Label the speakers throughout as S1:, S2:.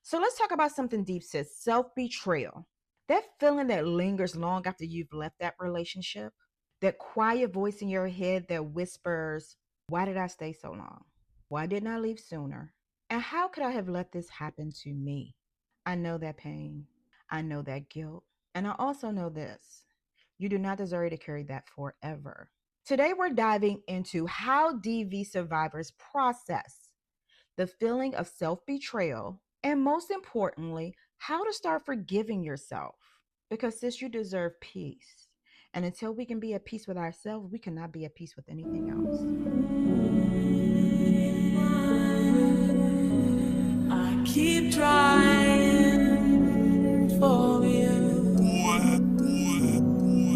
S1: So let's talk about something deep, sis. Self-betrayal. That feeling that lingers long after you've left that relationship. That quiet voice in your head that whispers, why did I stay so long? Why didn't I leave sooner? And how could I have let this happen to me? I know that pain. I know that guilt. And I also know this. You do not deserve to carry that forever. Today, we're diving into how DV survivors process the feeling of self betrayal, and most importantly, how to start forgiving yourself. Because, sis, you deserve peace. And until we can be at peace with ourselves, we cannot be at peace with anything else.
S2: I keep trying for you.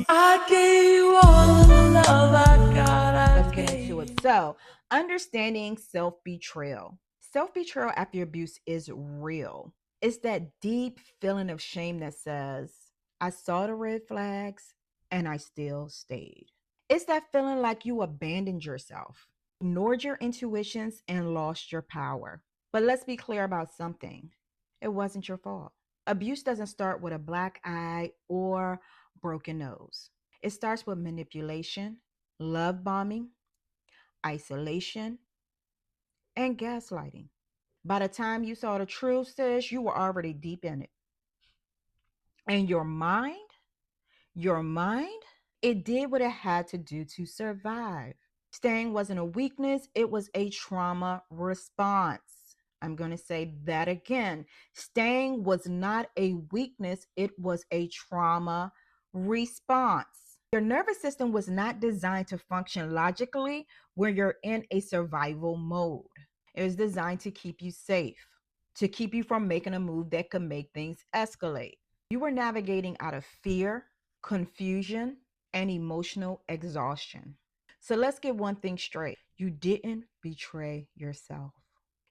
S2: I gave you all the love I got.
S1: Let's get into it. So, understanding self betrayal. Self betrayal after abuse is real. It's that deep feeling of shame that says, I saw the red flags and I still stayed. It's that feeling like you abandoned yourself, ignored your intuitions, and lost your power. But let's be clear about something, it wasn't your fault. Abuse doesn't start with a black eye or broken nose. It starts with manipulation, love bombing, isolation, and gaslighting. By the time you saw the truth, sis, you were already deep in it. And your mind, it did what it had to do to survive. Staying wasn't a weakness, it was a trauma response. I'm going to say that again. Staying was not a weakness, it was a trauma response. Your nervous system was not designed to function logically when you're in a survival mode. It was designed to keep you safe, to keep you from making a move that could make things escalate. You were navigating out of fear, confusion, and emotional exhaustion. So let's get one thing straight. You didn't betray yourself.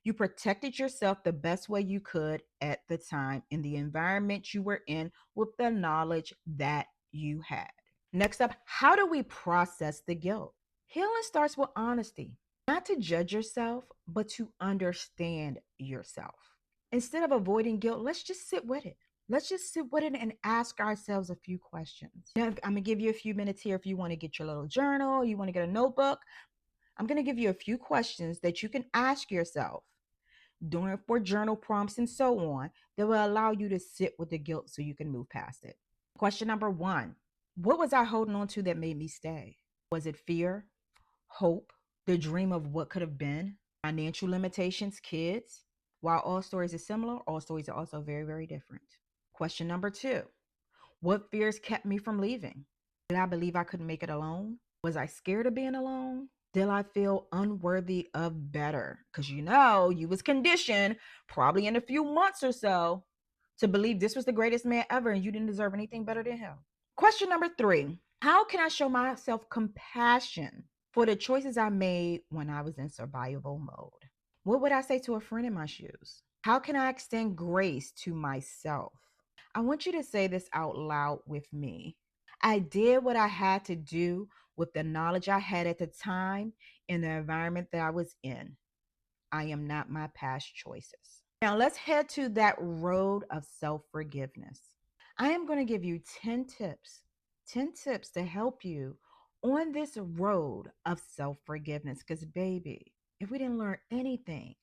S1: You protected yourself the best way you could at the time in the environment you were in with the knowledge that you had. Next up, how do we process the guilt? Healing starts with honesty, not to judge yourself, but to understand yourself. Instead of avoiding guilt, let's just sit with it. Let's just sit with it and ask ourselves a few questions. Now, I'm gonna give you a few minutes here if you want to get your little journal, you want to get a notebook. I'm gonna give you a few questions that you can ask yourself during for journal prompts and so on that will allow you to sit with the guilt so you can move past it. Question number one: what was I holding on to that made me stay? Was it fear, hope, the dream of what could have been, financial limitations, kids? While all stories are similar, all stories are also very, very different. Question number two: what fears kept me from leaving? Did I believe I couldn't make it alone? Was I scared of being alone? Did I feel unworthy of better? Because you was conditioned probably in a few months or so to believe this was the greatest man ever and you didn't deserve anything better than him. Question number three: how can I show myself compassion for the choices I made when I was in survival mode? What would I say to a friend in my shoes? How can I extend grace to myself? I want you to say this out loud with me. I did what I had to do with the knowledge I had at the time in the environment that I was in. I am not my past choices. Now let's head to that road of self forgiveness. I am going to give you 10 tips to help you on this road of self forgiveness. Because, baby, if we didn't learn anything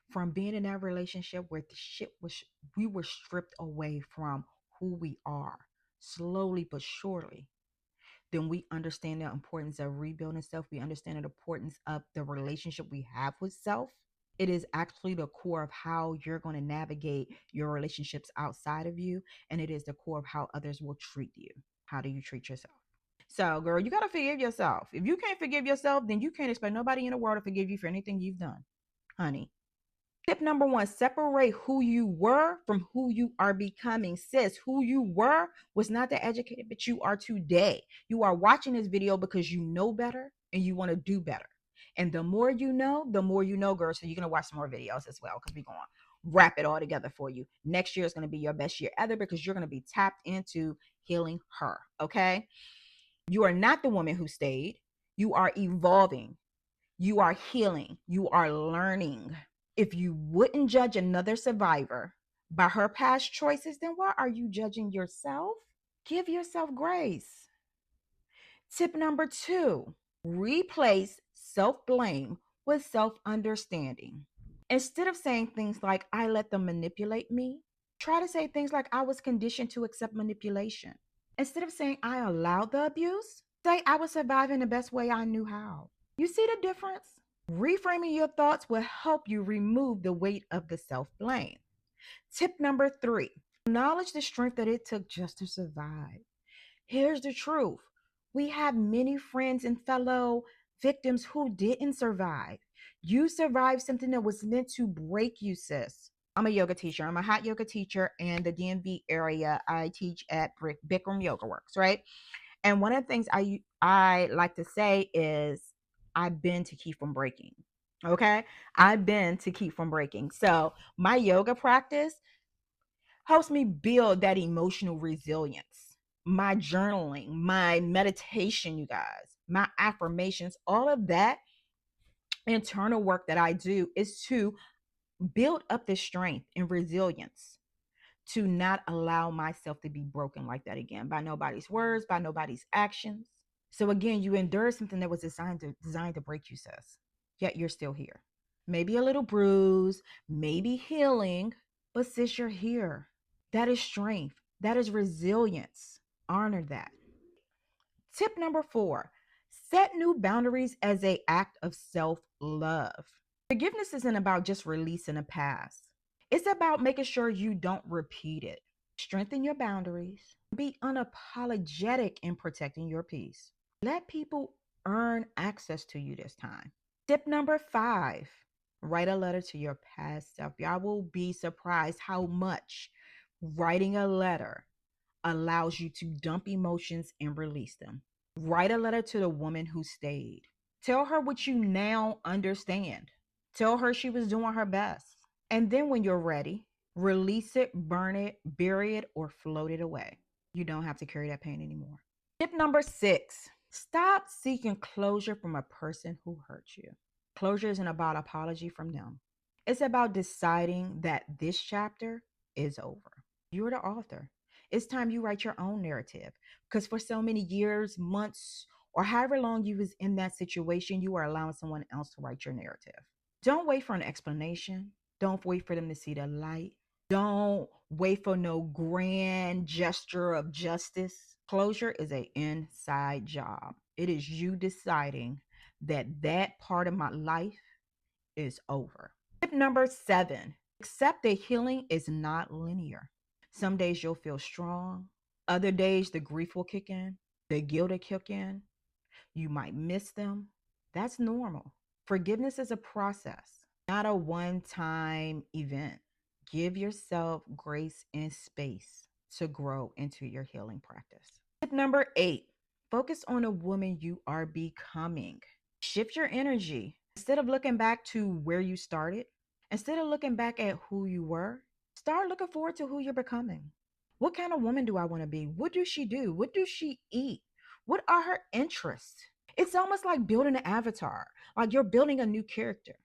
S1: from being in that relationship where the shit was, we were stripped away from who we are slowly but surely, then we understand the importance of rebuilding self. We understand the importance of the relationship we have with self. It is actually the core of how you're going to navigate your relationships outside of you. And it is the core of how others will treat you. How do you treat yourself? So, girl, you got to forgive yourself. If you can't forgive yourself, then you can't expect nobody in the world to forgive you for anything you've done, honey. Tip number one: separate who you were from who you are becoming. Sis, who you were was not the educated bitch you are today. You are watching this video because you know better and you want to do better. And the more you know, girl. So you're going to watch some more videos as well because we're going to wrap it all together for you. Next year is going to be your best year ever because you're going to be tapped into healing her. Okay. You are not the woman who stayed. You are evolving. You are healing. You are learning. If you wouldn't judge another survivor by her past choices, then why are you judging yourself? Give yourself grace. Tip number two, replace self blame with self understanding. Instead of saying things like, I let them manipulate me, try to say things like, I was conditioned to accept manipulation. Instead of saying, I allowed the abuse, say, I was surviving the best way I knew how. You see the difference? Reframing your thoughts will help you remove the weight of the self blame. Tip number three, acknowledge the strength that it took just to survive. Here's the truth, we have many friends and fellow victims who didn't survive. You survived something that was meant to break you, sis. I'm a yoga teacher. I'm a hot yoga teacher in the DMV area. I teach at Bikram Yoga Works, right? And one of the things I like to say is, I've been to keep from breaking. Okay, I've been to keep from breaking. So my yoga practice helps me build that emotional resilience. My journaling, my meditation, you guys, my affirmations, all of that internal work that I do is to build up this strength and resilience to not allow myself to be broken like that again by nobody's words, by nobody's actions. So again, you endure something that was designed to break you, sis. Yet you're still here. Maybe a little bruised, maybe healing, but sis, you're here. That is strength. That is resilience. Honor that. Tip number four, set new boundaries as a act of self-love. Forgiveness isn't about just releasing a past. It's about making sure you don't repeat it. Strengthen your boundaries. Be unapologetic in protecting your peace. Let people earn access to you this time. Tip number five, write a letter to your past self. Y'all will be surprised how much writing a letter allows you to dump emotions and release them. Write a letter to the woman who stayed. Tell her what you now understand. Tell her she was doing her best. And then when you're ready, release it, burn it, bury it, or float it away. You don't have to carry that pain anymore. Tip number six, stop seeking closure from a person who hurt you. Closure isn't about apology from them, it's about deciding that this chapter is over. You're the author. It's time you write your own narrative, because for so many years, months, or however long you was in that situation, you are allowing someone else to write your narrative. Don't wait for an explanation. Don't wait for them to see the light. Don't wait for no grand gesture of justice. Closure is an inside job. It is you deciding that that part of my life is over. Tip number seven, accept that healing is not linear. Some days you'll feel strong, other days the grief will kick in, the guilt will kick in, you might miss them. That's normal. Forgiveness is a process, not a one time event. Give yourself grace and space to grow into your healing practice. Tip number eight, focus on a woman you are becoming. Shift your energy. Instead of looking back to where you started, instead of looking back at who you were, start looking forward to who you're becoming. What kind of woman do I want to be? What does she do? What does she eat? What are her interests? It's almost like building an avatar, like you're building a new character.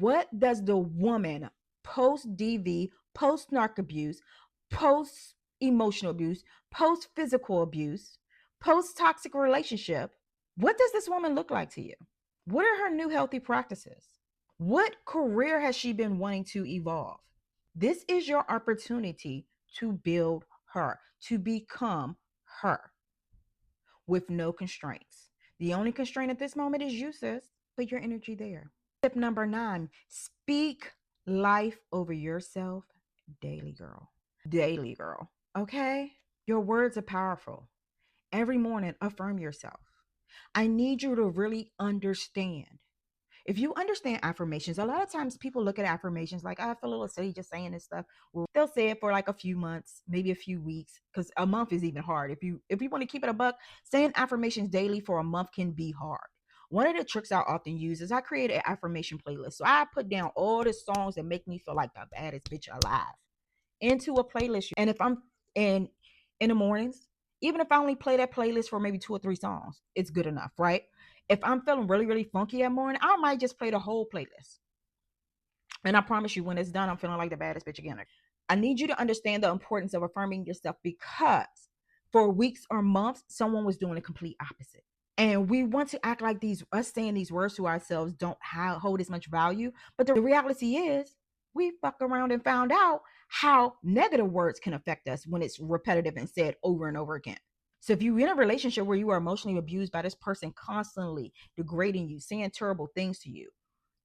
S1: What does the woman post DV, post narc abuse, post emotional abuse, post physical abuse, post toxic relationship? What does this woman look like to you? What are her new healthy practices? What career has she been wanting to evolve? This is your opportunity to build her, to become her with no constraints. The only constraint at this moment is you, sis. Put your energy there. Tip number nine, speak life over yourself daily, girl. Daily, girl. Okay? Your words are powerful. Every morning, affirm yourself. I need you to really understand. If you understand affirmations, a lot of times people look at affirmations like, I feel a little silly just saying this stuff. Well, they'll say it for like a few months, maybe a few weeks, because a month is even hard. If you want to keep it a buck, saying affirmations daily for a month can be hard. One of the tricks I often use is I create an affirmation playlist. So I put down all the songs that make me feel like the baddest bitch alive into a playlist. And if I'm in the mornings, even if I only play that playlist for maybe two or three songs, it's good enough, right? If I'm feeling really, really funky that morning, I might just play the whole playlist. And I promise you, when it's done, I'm feeling like the baddest bitch again. I need you to understand the importance of affirming yourself because for weeks or months, someone was doing the complete opposite. And we want to act like these us saying these words to ourselves don't hold as much value. But the reality is, we fuck around and found out how negative words can affect us when it's repetitive and said over and over again. So if you're in a relationship where you are emotionally abused by this person constantly degrading you, saying terrible things to you,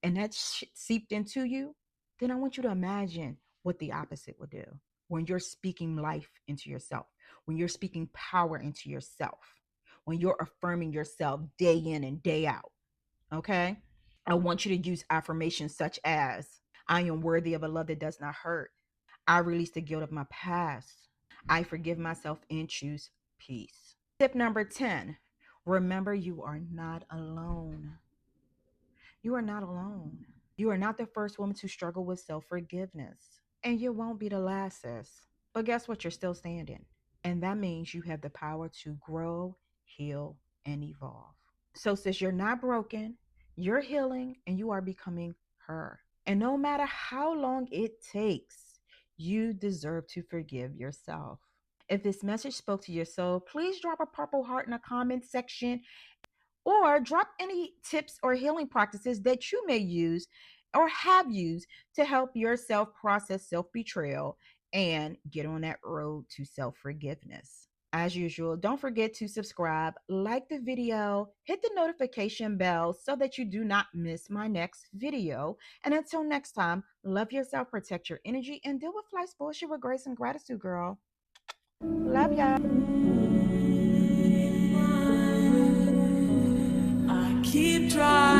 S1: and that shit seeped into you, then I want you to imagine what the opposite would do when you're speaking life into yourself, when you're speaking power into yourself, when you're affirming yourself day in and day out. Okay. I want you to use affirmations such as I am worthy of a love that does not hurt. I release the guilt of my past. I forgive myself and choose peace. Tip number 10, remember you are not alone. You are not alone. You are not the first woman to struggle with self forgiveness. And you won't be the last, sis. But guess what? You're still standing. And that means you have the power to grow, heal, and evolve. So, sis, you're not broken, you're healing, and you are becoming her. And no matter how long it takes, you deserve to forgive yourself. If this message spoke to your soul, please drop a purple heart in the comment section or drop any tips or healing practices that you may use or have used to help yourself process self betrayal and get on that road to self forgiveness. As usual, don't forget to subscribe, like the video, hit the notification bell so that you do not miss my next video. And until next time, love yourself, protect your energy, and deal with life's bullshit with grace and gratitude, girl. Love ya.
S2: I keep trying.